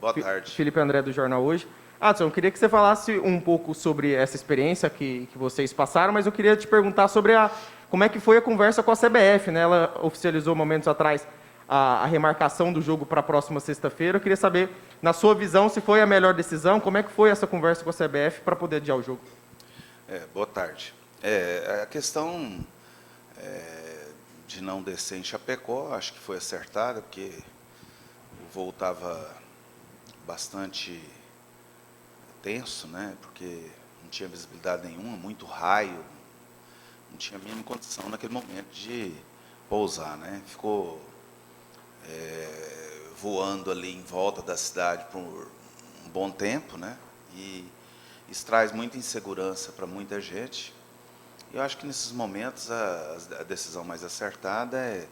Boa tarde. Felipe André, do Jornal Hoje. Adson, eu queria que você falasse um pouco sobre essa experiência que vocês passaram, mas eu queria te perguntar sobre como é que foi a conversa com a CBF, né? Ela oficializou momentos atrás a remarcação do jogo para a próxima sexta-feira. Eu queria saber, na sua visão, se foi a melhor decisão, como é que foi essa conversa com a CBF para poder adiar o jogo? Boa tarde. A questão de não descer em Chapecó, acho que foi acertada, porque o voo estava bastante tenso, né? Porque não tinha visibilidade nenhuma, muito raio, não tinha a mínima condição naquele momento de pousar, né? Ficou voando ali em volta da cidade por um bom tempo, né? E isso traz muita insegurança para muita gente. Eu acho que nesses momentos a decisão mais acertada é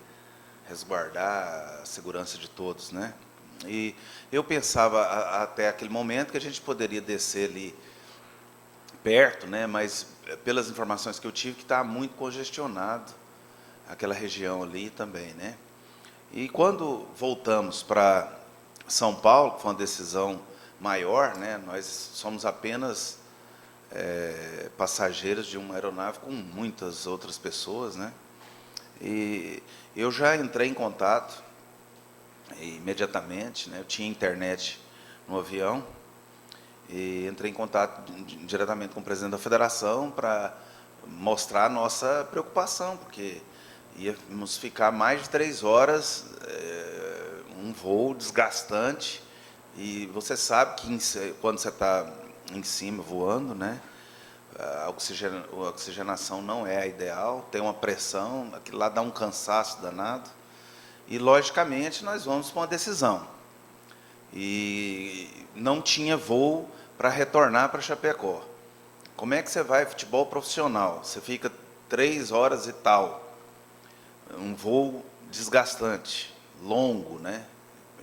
resguardar a segurança de todos, né? E eu pensava até aquele momento que a gente poderia descer ali perto, né? Mas pelas informações que eu tive, que está muito congestionado aquela região ali também, né? E quando voltamos para São Paulo, que foi uma decisão maior, né? Nós somos apenas passageiros de uma aeronave com muitas outras pessoas, né? E eu já entrei em contato imediatamente, né? Eu tinha internet no avião e entrei em contato diretamente com o presidente da federação para mostrar a nossa preocupação, porque íamos ficar mais de 3 horas, um voo desgastante, e você sabe que quando você está em cima voando, né? A oxigenação não é a ideal, tem uma pressão, aquilo lá dá um cansaço danado. E, logicamente, nós vamos para uma decisão. E não tinha voo para retornar para Chapecó. Como é que você vai futebol profissional? Você fica 3 horas e tal. Um voo desgastante, longo, né?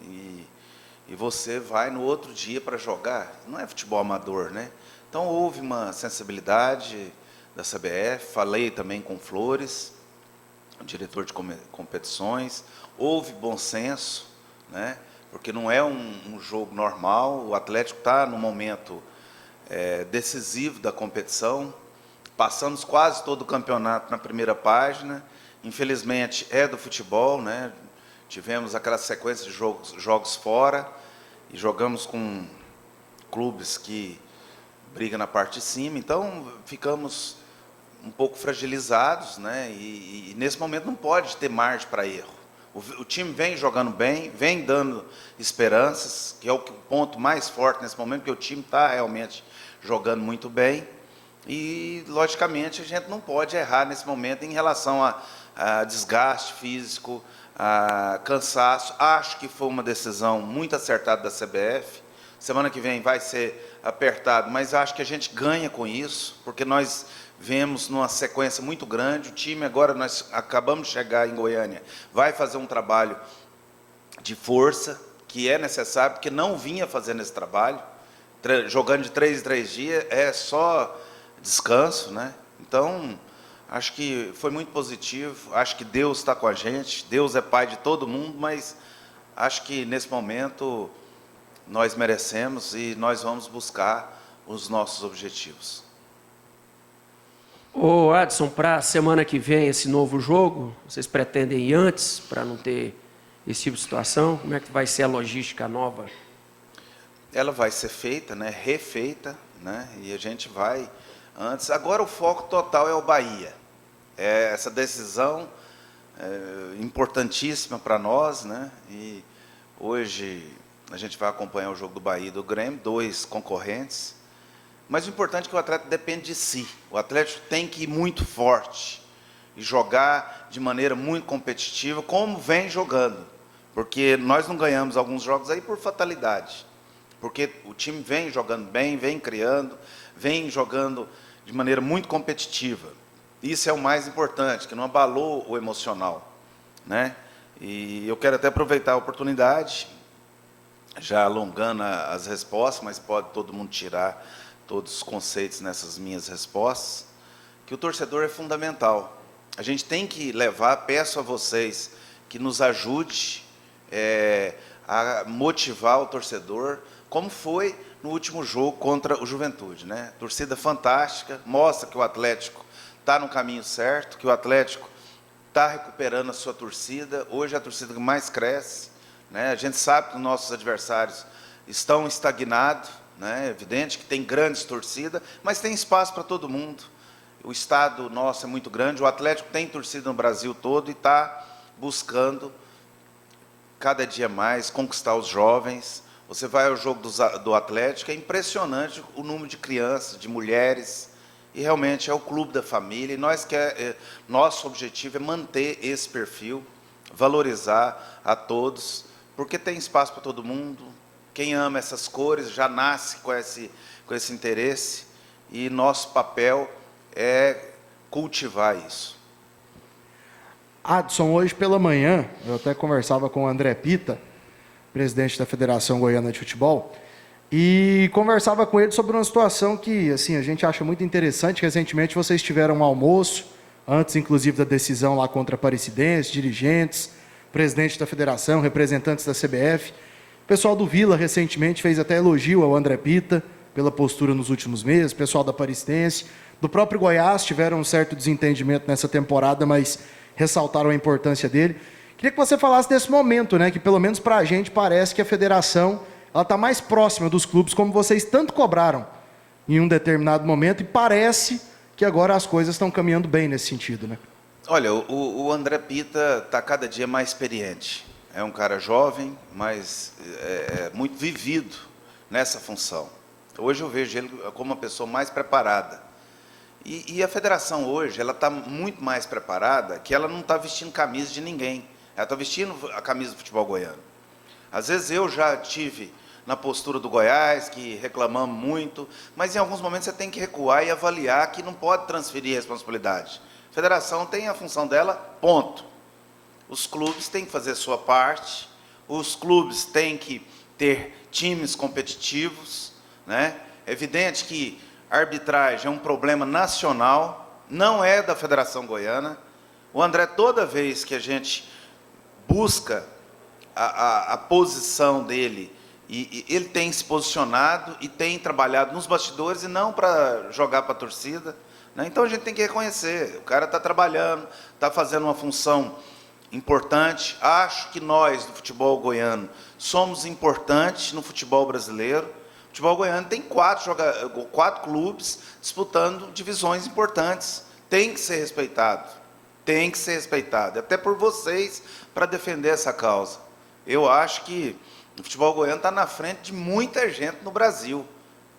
E você vai no outro dia para jogar. Não é futebol amador, né? Então, houve uma sensibilidade da CBF, falei também com Flores, o diretor de competições, houve bom senso, né? Porque não é um jogo normal, o Atlético está no momento decisivo da competição, passamos quase todo o campeonato na primeira página, infelizmente é do futebol, né? Tivemos aquela sequência de jogos fora, e jogamos com clubes que briga na parte de cima, então ficamos um pouco fragilizados, né? E nesse momento não pode ter margem para erro. O time vem jogando bem, vem dando esperanças, que é o ponto mais forte nesse momento, porque o time está realmente jogando muito bem. E, logicamente, a gente não pode errar nesse momento em relação a desgaste físico, a cansaço. Acho que foi uma decisão muito acertada da CBF. Semana que vem vai ser apertado, mas acho que a gente ganha com isso, porque nós vemos numa sequência muito grande. O time agora, nós acabamos de chegar em Goiânia, vai fazer um trabalho de força, que é necessário, porque não vinha fazendo esse trabalho. Jogando de 3 em 3 dias é só descanso, né? Então, acho que foi muito positivo, acho que Deus está com a gente, Deus é pai de todo mundo, mas acho que nesse momento nós merecemos e nós vamos buscar os nossos objetivos. Ô Adson, para a semana que vem, esse novo jogo, vocês pretendem ir antes, para não ter esse tipo de situação? Como é que vai ser a logística nova? Ela vai ser feita, né, refeita, né, e a gente vai antes. Agora o foco total é o Bahia. Essa decisão importantíssima para nós, né, e hoje a gente vai acompanhar o jogo do Bahia e do Grêmio, 2 concorrentes. Mas o importante é que o atleta depende de si. O Atlético tem que ir muito forte e jogar de maneira muito competitiva, como vem jogando. Porque nós não ganhamos alguns jogos aí por fatalidade. Porque o time vem jogando bem, vem criando, vem jogando de maneira muito competitiva. Isso é o mais importante, que não abalou o emocional, né? E eu quero até aproveitar a oportunidade, já alongando as respostas, mas pode todo mundo tirar todos os conceitos nessas minhas respostas, que o torcedor é fundamental. A gente tem que levar, peço a vocês que nos ajude a motivar o torcedor, como foi no último jogo contra o Juventude, né? Torcida fantástica, mostra que o Atlético está no caminho certo, que o Atlético está recuperando a sua torcida. Hoje é a torcida que mais cresce, né? A gente sabe que os nossos adversários estão estagnados, né? É evidente que tem grandes torcidas, mas tem espaço para todo mundo. O estado nosso é muito grande, o Atlético tem torcida no Brasil todo e está buscando cada dia mais conquistar os jovens. Você vai ao jogo do Atlético, é impressionante o número de crianças, de mulheres, e realmente é o clube da família, e nosso objetivo é manter esse perfil, valorizar a todos, porque tem espaço para todo mundo. Quem ama essas cores já nasce com esse interesse, e nosso papel é cultivar isso. Adson, hoje pela manhã, eu até conversava com o André Pita, presidente da Federação Goiana de Futebol, e conversava com ele sobre uma situação que assim, a gente acha muito interessante. Recentemente vocês tiveram um almoço, antes inclusive da decisão lá contra a Aparecidense, dirigentes, presidente da Federação, representantes da CBF. O pessoal do Vila recentemente fez até elogio ao André Pita pela postura nos últimos meses, o pessoal da Aparecidense, do próprio Goiás tiveram um certo desentendimento nessa temporada, mas ressaltaram a importância dele. Queria que você falasse desse momento, né, que pelo menos para a gente parece que a federação está mais próxima dos clubes, como vocês tanto cobraram em um determinado momento, e parece que agora as coisas estão caminhando bem nesse sentido, né? Olha, o André Pita está cada dia mais experiente. É um cara jovem, mas muito vivido nessa função. Hoje eu vejo ele como uma pessoa mais preparada. E a federação hoje, ela está muito mais preparada, que ela não está vestindo camisa de ninguém. Ela está vestindo a camisa do futebol goiano. Às vezes eu já tive na postura do Goiás, que reclamamos muito, mas em alguns momentos você tem que recuar e avaliar que não pode transferir responsabilidade. A federação tem a função dela, ponto. Os clubes têm que fazer a sua parte, os clubes têm que ter times competitivos, né? É evidente que a arbitragem é um problema nacional, não é da Federação Goiana. O André, toda vez que a gente busca a posição dele, e ele tem se posicionado e tem trabalhado nos bastidores e não para jogar para a torcida, né? Então a gente tem que reconhecer, o cara está trabalhando, está fazendo uma função importante. Acho que nós, do futebol goiano, somos importantes no futebol brasileiro. O futebol goiano tem quatro clubes disputando divisões importantes. Tem que ser respeitado. Tem que ser respeitado. Até por vocês, para defender essa causa. Eu acho que o futebol goiano está na frente de muita gente no Brasil.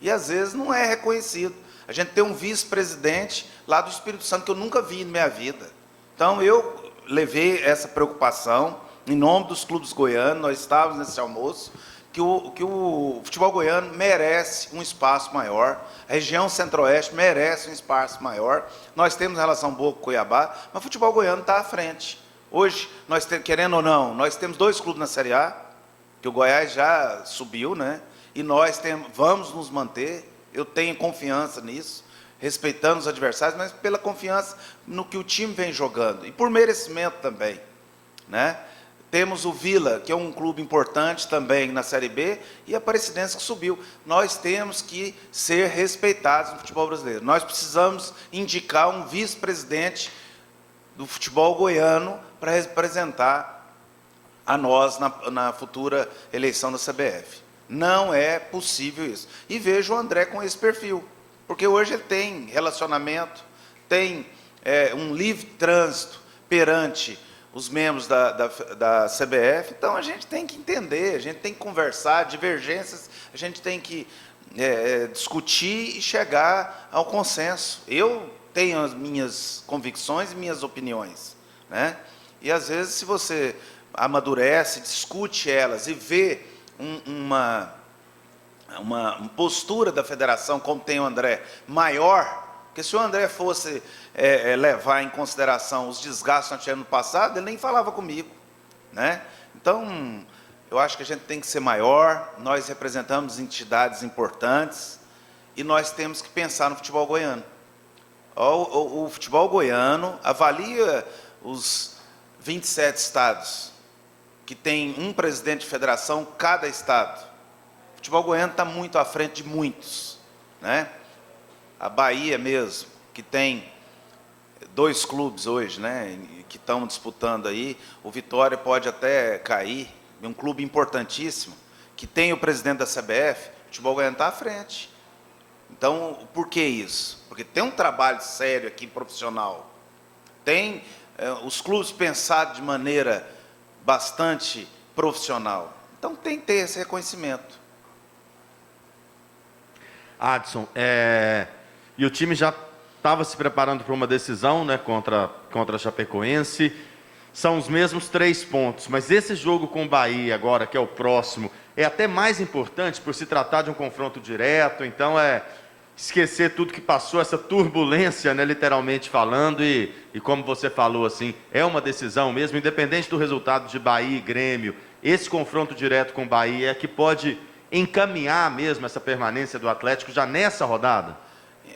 E, às vezes, não é reconhecido. A gente tem um vice-presidente lá do Espírito Santo que eu nunca vi na minha vida. Então, eu levei essa preocupação em nome dos clubes goianos. Nós estávamos nesse almoço, que o futebol goiano merece um espaço maior, a região centro-oeste merece um espaço maior. Nós temos relação boa com o Cuiabá, mas o futebol goiano está à frente. Hoje, querendo ou não, nós temos 2 clubes na Série A, que o Goiás já subiu, né? E nós vamos nos manter. Eu tenho confiança nisso, respeitando os adversários, mas pela confiança no que o time vem jogando, e por merecimento também, né? Temos o Vila, que é um clube importante também na Série B, e a Aparecidense que subiu. Nós temos que ser respeitados no futebol brasileiro. Nós precisamos indicar um vice-presidente do futebol goiano para representar a nós na futura eleição da CBF. Não é possível isso. E vejo o André com esse perfil, porque hoje ele tem relacionamento, tem um livre trânsito perante os membros da CBF. Então, a gente tem que entender, a gente tem que conversar, divergências, a gente tem que discutir e chegar ao consenso. Eu tenho as minhas convicções e minhas opiniões, né? E, às vezes, se você amadurece, discute elas e vê uma postura da federação, como tem o André, maior, porque se o André fosse levar em consideração os desgastes que nós tivemos no passado, ele nem falava comigo, né? Então, eu acho que a gente tem que ser maior, nós representamos entidades importantes e nós temos que pensar no futebol goiano. O futebol goiano avalia os 27 estados que tem um presidente de federação cada estado. O futebol goiano está muito à frente de muitos, né? A Bahia mesmo, que tem 2 clubes hoje, né, que estão disputando aí. O Vitória pode até cair, é um clube importantíssimo, que tem o presidente da CBF, o futebol goiano está à frente. Então, por que isso? Porque tem um trabalho sério aqui, profissional. Tem os clubes pensados de maneira bastante profissional. Então, tem que ter esse reconhecimento. Adson, e o time já estava se preparando para uma decisão, né, contra a Chapecoense. São os mesmos 3 pontos, mas esse jogo com o Bahia agora, que é o próximo, é até mais importante por se tratar de um confronto direto. Então esquecer tudo que passou, essa turbulência, né, literalmente falando, e como você falou, assim, é uma decisão mesmo, independente do resultado de Bahia e Grêmio. Esse confronto direto com o Bahia é que pode encaminhar mesmo essa permanência do Atlético já nessa rodada?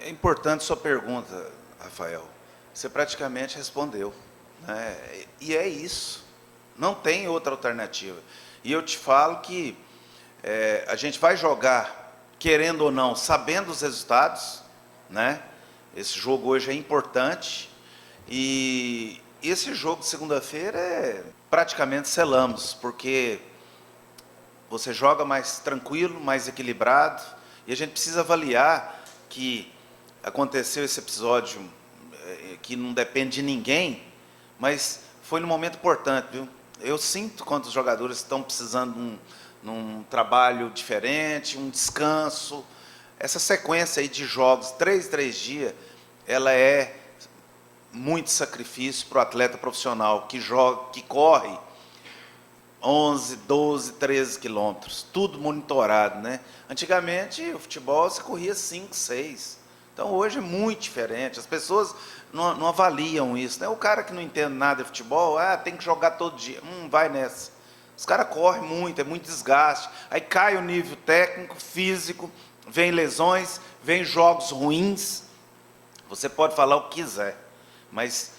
É importante sua pergunta, Rafael. Você praticamente respondeu, né? E é isso. Não tem outra alternativa. E eu te falo que a gente vai jogar, querendo ou não, sabendo os resultados, né? Esse jogo hoje é importante. E esse jogo de segunda-feira praticamente selamos, porque você joga mais tranquilo, mais equilibrado, e a gente precisa avaliar que aconteceu esse episódio que não depende de ninguém, mas foi num momento importante, viu? Eu sinto quando os jogadores estão precisando num trabalho diferente, um descanso. Essa sequência aí de jogos, 3 dias, ela é muito sacrifício para o atleta profissional que joga, que corre 11, 12, 13 quilômetros, tudo monitorado, né? Antigamente, o futebol se corria 5, 6. Então, hoje é muito diferente. As pessoas não avaliam isso, né? O cara que não entende nada de futebol, tem que jogar todo dia. Vai nessa. Os caras correm muito, é muito desgaste. Aí cai o nível técnico, físico, vem lesões, vem jogos ruins. Você pode falar o que quiser, mas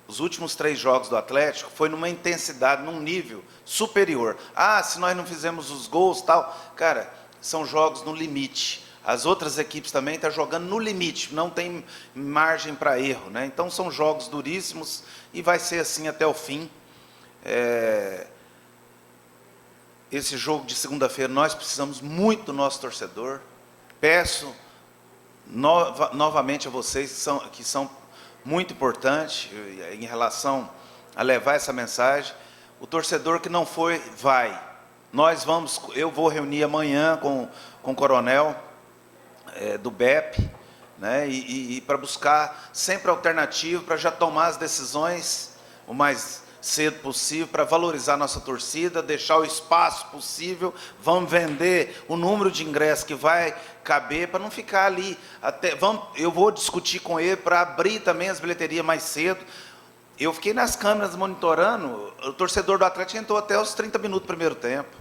os últimos 3 jogos do Atlético foi numa intensidade, num nível superior. Se nós não fizemos os gols, tal. Cara, são jogos no limite. As outras equipes também estão jogando no limite, não tem margem para erro, né? Então são jogos duríssimos e vai ser assim até o fim. Esse jogo de segunda-feira nós precisamos muito do nosso torcedor. Peço novamente a vocês que são muito importantes em relação a levar essa mensagem. O torcedor que não foi, vai. Eu vou reunir amanhã com o coronel do BEP, né, e para buscar sempre alternativa, para já tomar as decisões o mais cedo possível, para valorizar nossa torcida, deixar o espaço possível. Vamos vender o número de ingressos que vai caber, para não ficar ali. Eu vou discutir com ele para abrir também as bilheterias mais cedo. Eu fiquei nas câmeras monitorando, o torcedor do Atlético entrou até os 30 minutos do primeiro tempo.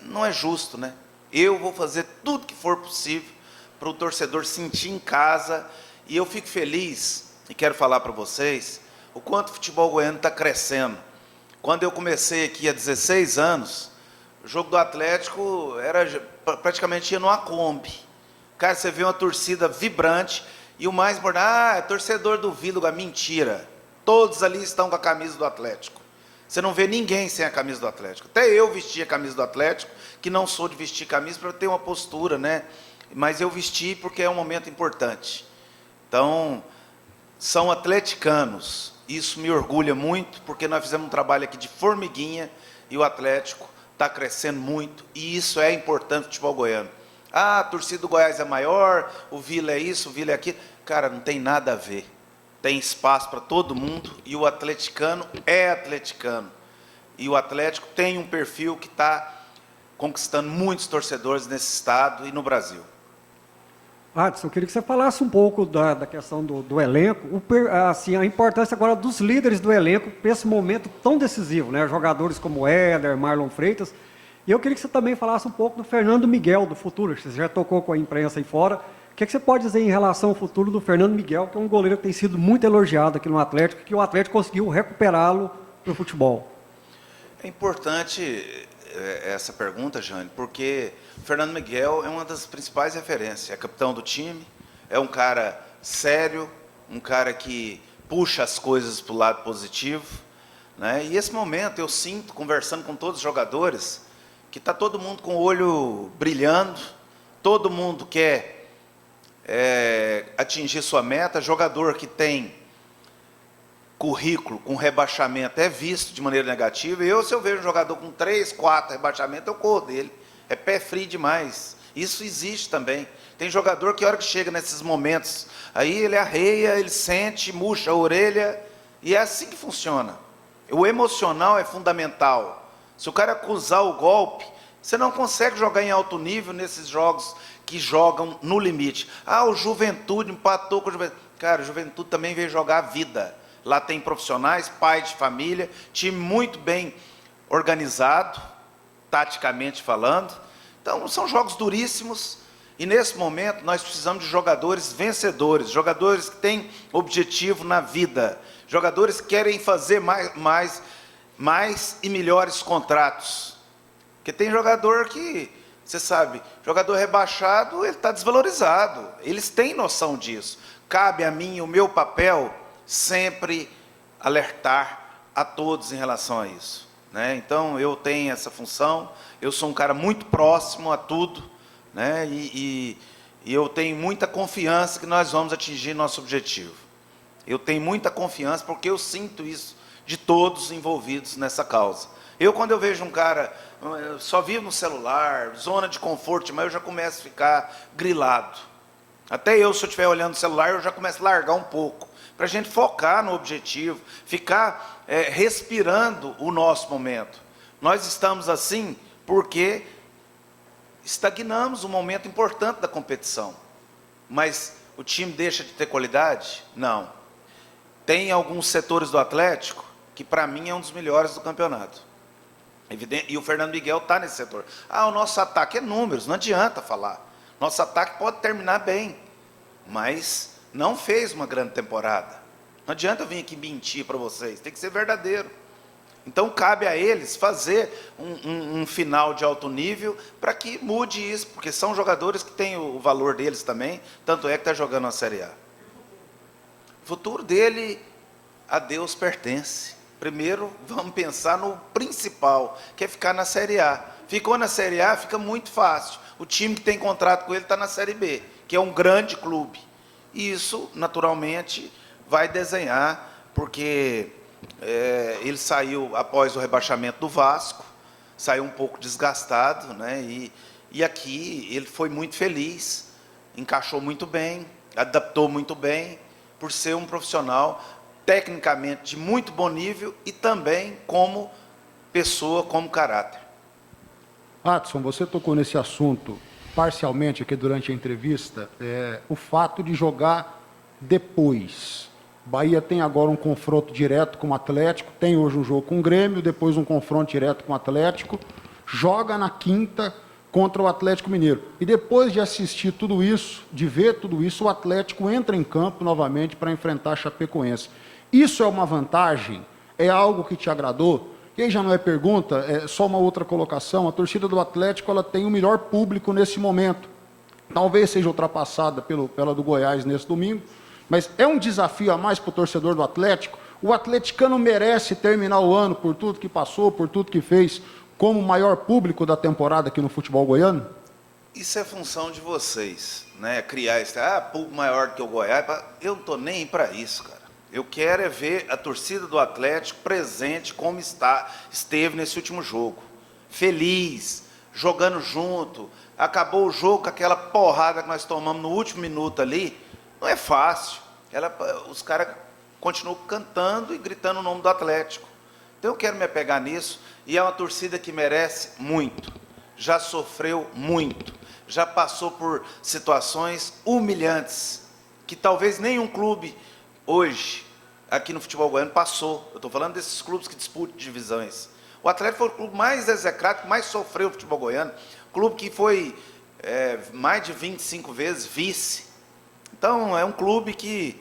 Não é justo, né? Eu vou fazer tudo que for possível para o torcedor sentir em casa, e eu fico feliz, e quero falar para vocês, o quanto o futebol goiano está crescendo. Quando eu comecei aqui há 16 anos, o jogo do Atlético praticamente ia numa Kombi. Cara, você vê uma torcida vibrante, e o mais importante, é torcedor do Vila. Mentira, todos ali estão com a camisa do Atlético. Você não vê ninguém sem a camisa do Atlético. Até eu vesti a camisa do Atlético, que não sou de vestir camisa para ter uma postura, né? Mas eu vesti porque é um momento importante. Então, são atleticanos. Isso me orgulha muito, porque nós fizemos um trabalho aqui de formiguinha e o Atlético está crescendo muito, e isso é importante no futebol goiano. A torcida do Goiás é maior, o Vila é isso, o Vila é aquilo. Cara, não tem nada a ver. Tem espaço para todo mundo, e o atleticano é atleticano. E o Atlético tem um perfil que está conquistando muitos torcedores nesse estado e no Brasil. Adson, eu queria que você falasse um pouco da questão do elenco, assim, a importância agora dos líderes do elenco para esse momento tão decisivo, né? Jogadores como Éder, Marlon Freitas. E eu queria que você também falasse um pouco do Fernando Miguel, do futuro. Você já tocou com a imprensa aí fora. O que você pode dizer em relação ao futuro do Fernando Miguel, que é um goleiro que tem sido muito elogiado aqui no Atlético, que o Atlético conseguiu recuperá-lo para o futebol? É importante essa pergunta, Jane, porque o Fernando Miguel é uma das principais referências. É capitão do time, é um cara sério, um cara que puxa as coisas para o lado positivo, né? E esse momento eu sinto, conversando com todos os jogadores, que está todo mundo com o olho brilhando, todo mundo quer atingir sua meta. Jogador que tem currículo com rebaixamento é visto de maneira negativa. Se eu vejo um jogador com 3, 4 rebaixamentos, eu corro dele. É pé frio demais. Isso existe também. Tem jogador que, a hora que chega nesses momentos, aí ele arreia, ele sente, murcha a orelha, e é assim que funciona. O emocional é fundamental. Se o cara acusar o golpe, você não consegue jogar em alto nível nesses jogos que jogam no limite. O Juventude empatou com o Juventude. Cara, o Juventude também veio jogar a vida. Lá tem profissionais, pais de família, time muito bem organizado, taticamente falando. Então, são jogos duríssimos. E, nesse momento, nós precisamos de jogadores vencedores, jogadores que têm objetivo na vida, jogadores que querem fazer mais e melhores contratos. Porque tem jogador que, você sabe, jogador rebaixado, ele está desvalorizado. Eles têm noção disso. Cabe a mim, o meu papel, sempre alertar a todos em relação a isso, né? Então, eu tenho essa função, eu sou um cara muito próximo a tudo, né? E eu tenho muita confiança que nós vamos atingir nosso objetivo. Eu tenho muita confiança porque eu sinto isso de todos envolvidos nessa causa. Quando eu vejo um cara, só vive no celular, zona de conforto, mas eu já começo a ficar grilado. Até se eu estiver olhando o celular, eu já começo a largar um pouco, para a gente focar no objetivo, ficar respirando o nosso momento. Nós estamos assim porque estagnamos um momento importante da competição. Mas o time deixa de ter qualidade? Não. Tem alguns setores do Atlético que, para mim, é um dos melhores do campeonato. E o Fernando Miguel está nesse setor. O nosso ataque é números, não adianta falar. Nosso ataque pode terminar bem, mas não fez uma grande temporada. Não adianta eu vir aqui mentir para vocês, tem que ser verdadeiro. Então, cabe a eles fazer um final de alto nível para que mude isso, porque são jogadores que têm o valor deles também, tanto é que está jogando na Série A. O futuro dele, a Deus pertence. Primeiro, vamos pensar no principal, que é ficar na Série A. Ficou na Série A, fica muito fácil. O time que tem contrato com ele está na Série B, que é um grande clube. E isso, naturalmente, vai desenhar, porque ele saiu após o rebaixamento do Vasco, saiu um pouco desgastado, né? E aqui ele foi muito feliz, encaixou muito bem, adaptou muito bem, por ser um profissional tecnicamente de muito bom nível e também como pessoa, como caráter. Adson, você tocou nesse assunto parcialmente aqui durante a entrevista, o fato de jogar depois. Bahia tem agora um confronto direto com o Atlético, tem hoje um jogo com o Grêmio, depois um confronto direto com o Atlético, joga na quinta contra o Atlético Mineiro. E depois de assistir tudo isso, de ver tudo isso, o Atlético entra em campo novamente para enfrentar a Chapecoense. Isso é uma vantagem? É algo que te agradou? E aí já não é pergunta, é só uma outra colocação. A torcida do Atlético ela tem o melhor público nesse momento. Talvez seja ultrapassada pela do Goiás nesse domingo, mas é um desafio a mais para o torcedor do Atlético. O atleticano merece terminar o ano por tudo que passou, por tudo que fez, como o maior público da temporada aqui no futebol goiano? Isso é função de vocês, né? Criar esse público maior que o Goiás. Eu não estou nem para isso, cara. Eu quero é ver a torcida do Atlético presente como esteve nesse último jogo. Feliz, jogando junto. Acabou o jogo com aquela porrada que nós tomamos no último minuto ali. Não é fácil. Os caras continuam cantando e gritando o nome do Atlético. Então eu quero me apegar nisso. E é uma torcida que merece muito. Já sofreu muito. Já passou por situações humilhantes. Que talvez nenhum clube hoje, aqui no futebol goiano, passou. Eu estou falando desses clubes que disputam divisões. O Atlético foi o clube mais execrado, que mais sofreu o futebol goiano. Clube que foi mais de 25 vezes vice. Então, é um clube que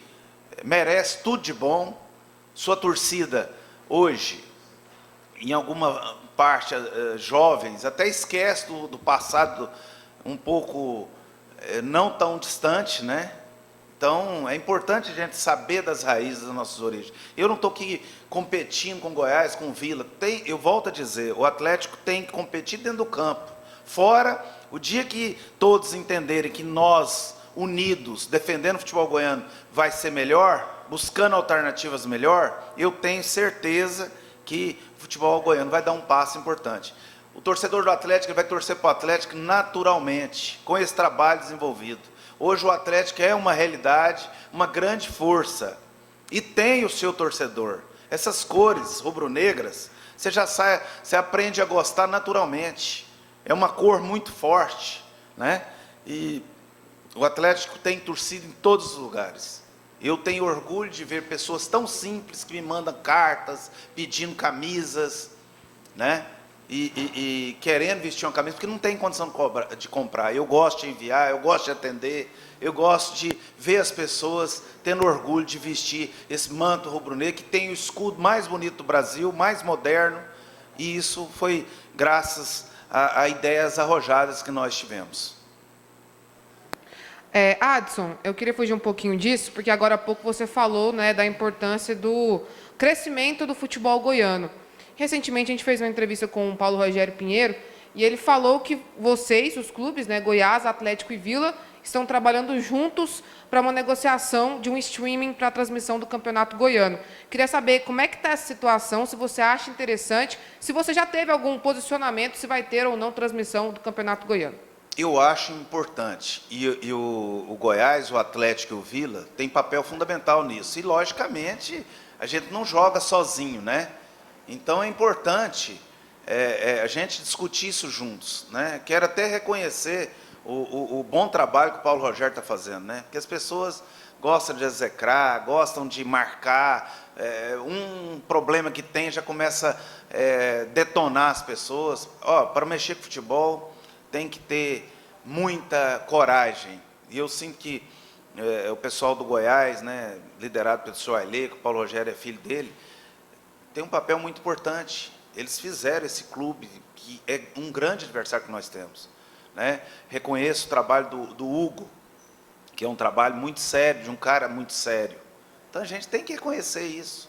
merece tudo de bom. Sua torcida, hoje, em alguma parte, jovens, até esquece do passado um pouco não tão distante, né? Então, é importante a gente saber das raízes das nossas origens. Eu não estou aqui competindo com Goiás, com Vila. Eu volto a dizer, o Atlético tem que competir dentro do campo. Fora, o dia que todos entenderem que nós, unidos, defendendo o futebol goiano, vai ser melhor, buscando alternativas melhor, eu tenho certeza que o futebol goiano vai dar um passo importante. O torcedor do Atlético ele vai torcer para o Atlético naturalmente, com esse trabalho desenvolvido. Hoje o Atlético é uma realidade, uma grande força, e tem o seu torcedor. Essas cores rubro-negras, você aprende a gostar naturalmente. É uma cor muito forte, né? E o Atlético tem torcido em todos os lugares. Eu tenho orgulho de ver pessoas tão simples que me mandam cartas, pedindo camisas, né? E querendo vestir uma camisa, porque não tem condição de comprar. Eu gosto de enviar, eu gosto de atender, eu gosto de ver as pessoas tendo orgulho de vestir esse manto rubro-negro, que tem o escudo mais bonito do Brasil, mais moderno, e isso foi graças a ideias arrojadas que nós tivemos. Adson, eu queria fugir um pouquinho disso, porque agora há pouco você falou, né, da importância do crescimento do futebol goiano. Recentemente, a gente fez uma entrevista com o Paulo Rogério Pinheiro, e ele falou que vocês, os clubes, né, Goiás, Atlético e Vila, estão trabalhando juntos para uma negociação de um streaming para a transmissão do Campeonato Goiano. Queria saber como é que está essa situação, se você acha interessante, se você já teve algum posicionamento, se vai ter ou não transmissão do Campeonato Goiano. Eu acho importante, e o Goiás, o Atlético e o Vila têm papel fundamental nisso, e logicamente a gente não joga sozinho, né? Então é importante a gente discutir isso juntos, né? Quero até reconhecer o bom trabalho que o Paulo Rogério está fazendo, né? Porque as pessoas gostam de execrar, gostam de marcar, um problema que tem já começa a detonar as pessoas. Para mexer com futebol tem que ter muita coragem, e eu sinto que o pessoal do Goiás, né, liderado pelo senhor Ailê, que o Paulo Rogério é filho dele, tem um papel muito importante. Eles fizeram esse clube, que é um grande adversário que nós temos, né? Reconheço o trabalho do Hugo, que é um trabalho muito sério, de um cara muito sério. Então, a gente tem que reconhecer isso.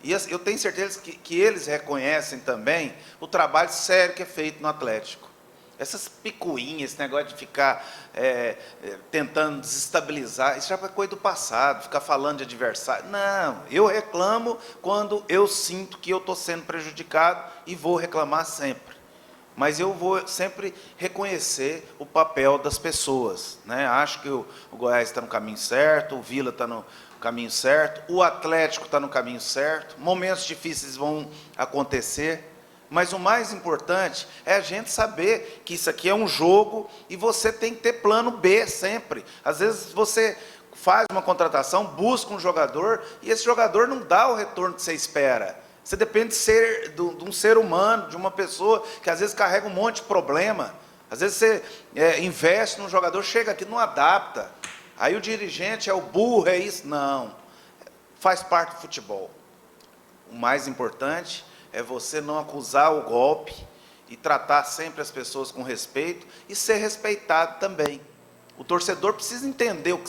E eu tenho certeza que eles reconhecem também o trabalho sério que é feito no Atlético. Essas picuinhas, esse negócio de ficar tentando desestabilizar, isso já é coisa do passado, ficar falando de adversário. Não, eu reclamo quando eu sinto que eu estou sendo prejudicado e vou reclamar sempre. Mas eu vou sempre reconhecer o papel das pessoas, né? Acho que o Goiás está no caminho certo, o Vila está no caminho certo, o Atlético está no caminho certo, momentos difíceis vão acontecer, mas o mais importante é a gente saber que isso aqui é um jogo e você tem que ter plano B sempre. Às vezes você faz uma contratação, busca um jogador e esse jogador não dá o retorno que você espera. Você depende de um ser humano, de uma pessoa que às vezes carrega um monte de problema. Às vezes você investe num jogador, chega aqui, não adapta. Aí o dirigente é o burro, é isso. Não, faz parte do futebol. O mais importante é você não acusar o golpe e tratar sempre as pessoas com respeito e ser respeitado também. O torcedor precisa entender o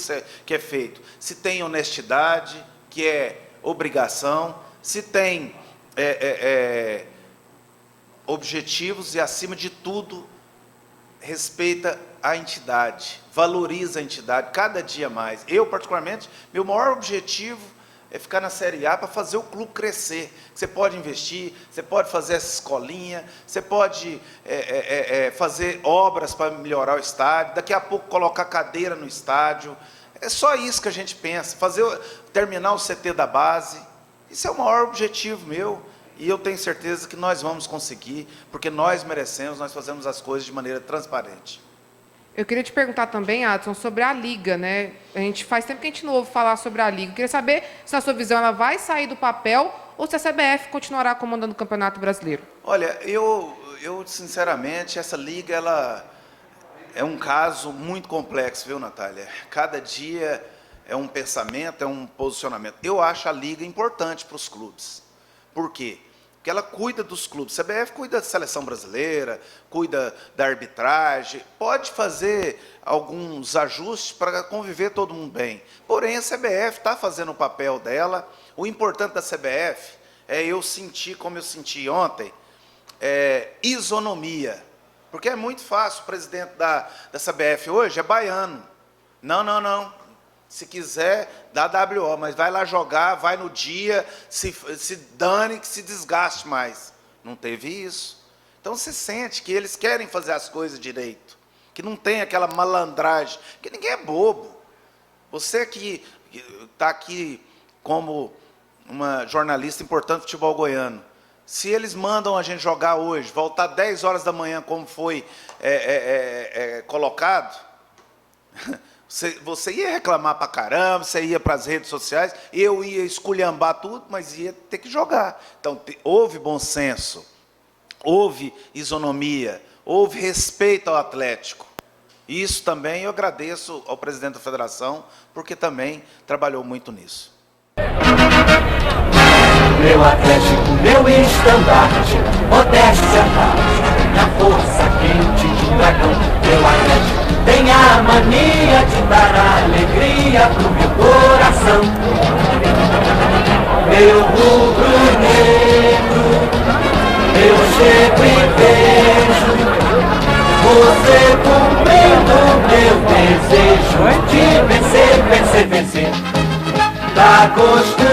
que é feito. Se tem honestidade, que é obrigação, se tem objetivos e, acima de tudo, respeita a entidade, valoriza a entidade cada dia mais. Eu, particularmente, meu maior objetivo é ficar na Série A para fazer o clube crescer. Você pode investir, você pode fazer essa escolinha, você pode fazer obras para melhorar o estádio, daqui a pouco colocar cadeira no estádio. É só isso que a gente pensa, terminar o CT da base. Isso é o maior objetivo meu, e eu tenho certeza que nós vamos conseguir, porque nós merecemos, nós fazemos as coisas de maneira transparente. Eu queria te perguntar também, Adson, sobre a Liga, né? Faz tempo que a gente não ouve falar sobre a Liga. Eu queria saber se, na sua visão, ela vai sair do papel ou se a CBF continuará comandando o Campeonato Brasileiro. Olha, eu sinceramente, essa Liga, ela é um caso muito complexo, viu, Natália? Cada dia é um pensamento, é um posicionamento. Eu acho a Liga importante para os clubes. Por quê? Porque ela cuida dos clubes. A CBF cuida da seleção brasileira, cuida da arbitragem, pode fazer alguns ajustes para conviver todo mundo bem. Porém, a CBF está fazendo o papel dela. O importante da CBF é eu sentir, como eu senti ontem, isonomia. Porque é muito fácil, o presidente da CBF hoje é baiano. Não. Se quiser, dá WO, mas vai lá jogar, vai no dia, se dane, que se desgaste mais. Não teve isso. Então, você sente que eles querem fazer as coisas direito, que não tem aquela malandragem, que ninguém é bobo. Você que está aqui como uma jornalista importante do futebol goiano, se eles mandam a gente jogar hoje, voltar 10 horas da manhã, como foi colocado, você ia reclamar pra caramba, você ia para as redes sociais, eu ia esculhambar tudo, mas ia ter que jogar. Então, houve bom senso, houve isonomia, houve respeito ao Atlético. Isso também eu agradeço ao presidente da federação, porque também trabalhou muito nisso. Meu Atlético, meu estandarte, modéstia na força quente de um dragão. Meu Atlético tem a mania de dar alegria pro meu coração. Meu rubro-negro, eu chego e vejo você cumprindo meu desejo de vencer. Tá gostando?